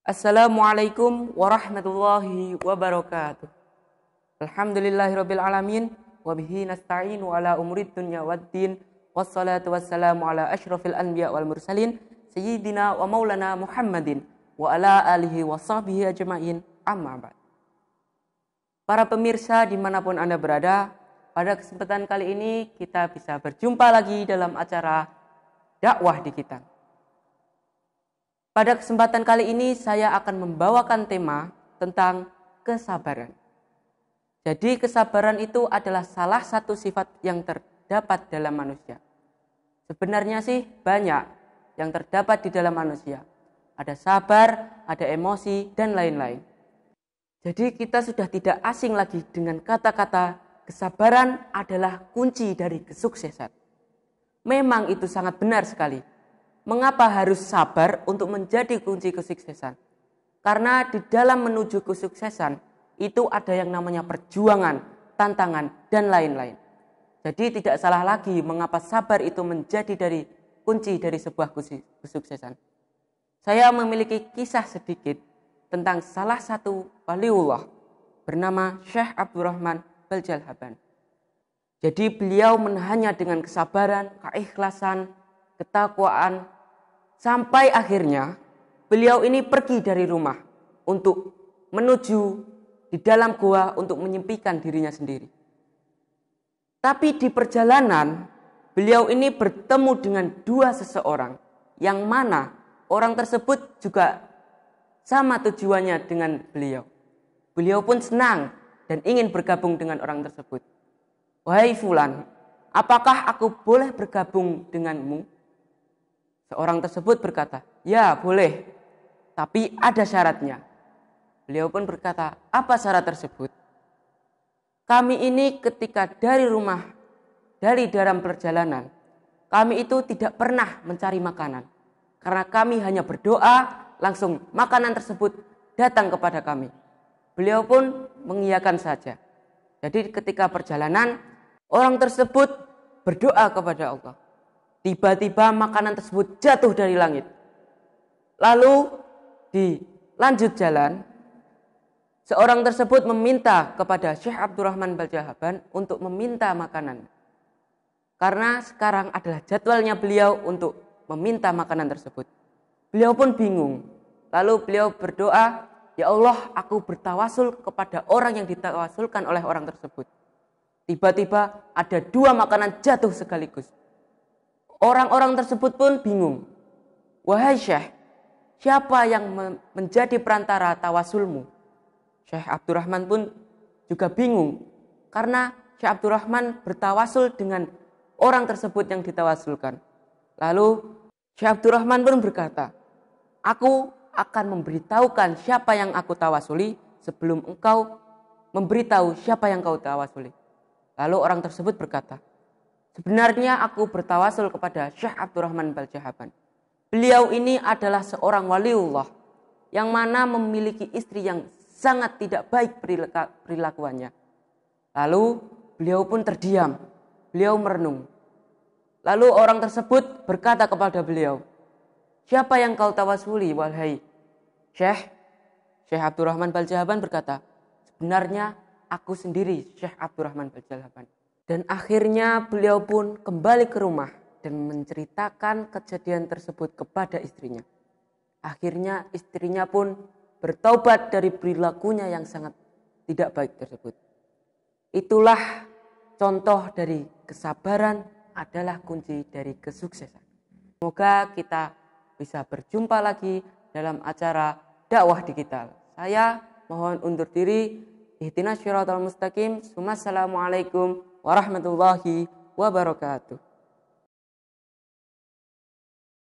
Assalamualaikum warahmatullahi wabarakatuh. Alhamdulillahirabbil alamin wa bihi nasta'inu ala umurid dunya waddin wassalatu wassalamu ala asyrafil anbiya wal mursalin sayyidina wa maulana Muhammadin wa ala alihi wa sahbihi ajma'in amma ba'd. Para pemirsa dimanapun Anda berada, pada kesempatan kali ini kita bisa berjumpa lagi dalam acara dakwah digital. Pada kesempatan kali ini saya akan membawakan tema tentang kesabaran. Jadi kesabaran itu adalah salah satu sifat yang terdapat dalam manusia. Sebenarnya sih banyak yang terdapat di dalam manusia. Ada sabar, ada emosi, dan lain-lain. Jadi kita sudah tidak asing lagi dengan kata-kata kesabaran adalah kunci dari kesuksesan. Memang itu sangat benar sekali. Mengapa harus sabar untuk menjadi kunci kesuksesan? Karena di dalam menuju kesuksesan itu ada yang namanya perjuangan, tantangan, dan lain-lain. Jadi tidak salah lagi mengapa sabar itu menjadi kunci dari sebuah kesuksesan. Saya memiliki kisah sedikit tentang salah satu waliullah bernama Syekh Abdurrahman Baljalhaban. Jadi beliau menahannya dengan kesabaran, keikhlasan, ketakwaan, sampai akhirnya beliau ini pergi dari rumah untuk menuju di dalam gua untuk menyempikan dirinya sendiri. Tapi di perjalanan beliau ini bertemu dengan dua seseorang yang mana orang tersebut juga sama tujuannya dengan beliau. Beliau pun senang dan ingin bergabung dengan orang tersebut. "Wahai fulan, apakah aku boleh bergabung denganmu?" Seorang tersebut berkata, "Ya boleh, tapi ada syaratnya." Beliau pun berkata, "Apa syarat tersebut?" "Kami ini ketika dari dalam perjalanan, kami itu tidak pernah mencari makanan. Karena kami hanya berdoa, langsung makanan tersebut datang kepada kami." Beliau pun mengiyakan saja. Jadi ketika perjalanan, orang tersebut berdoa kepada Allah. Tiba-tiba makanan tersebut jatuh dari langit. Lalu di lanjut jalan, seorang tersebut meminta kepada Syekh Abdurrahman Baljalhaban untuk meminta makanan. Karena sekarang adalah jadwalnya beliau untuk meminta makanan tersebut. Beliau pun bingung. Lalu beliau berdoa, "Ya Allah, aku bertawasul kepada orang yang ditawasulkan oleh orang tersebut." Tiba-tiba ada dua makanan jatuh sekaligus. Orang-orang tersebut pun bingung. "Wahai Syekh, siapa yang menjadi perantara tawasulmu?" Syekh Abdurrahman pun juga bingung. Karena Syekh Abdurrahman bertawasul dengan orang tersebut yang ditawasulkan. Lalu Syekh Abdurrahman pun berkata, "Aku akan memberitahukan siapa yang aku tawasuli sebelum engkau memberitahu siapa yang kau tawasuli." Lalu orang tersebut berkata, "Sebenarnya aku bertawasul kepada Syekh Abdurrahman Baljalhaban. Beliau ini adalah seorang waliullah yang mana memiliki istri yang sangat tidak baik perilakuannya." Lalu beliau pun terdiam. Beliau merenung. Lalu orang tersebut berkata kepada beliau, "Siapa yang kau tawasuli, wahai Syekh?" Syekh Abdurrahman Baljalhaban berkata, "Sebenarnya aku sendiri, Syekh Abdurrahman Baljalhaban." Dan akhirnya beliau pun kembali ke rumah dan menceritakan kejadian tersebut kepada istrinya. Akhirnya istrinya pun bertaubat dari perilakunya yang sangat tidak baik tersebut. Itulah contoh dari kesabaran adalah kunci dari kesuksesan. Semoga kita bisa berjumpa lagi dalam acara dakwah digital. Saya mohon undur diri. Ihdinas syiratal mustaqim. Wassalamualaikum warahmatullahi wabarakatuh.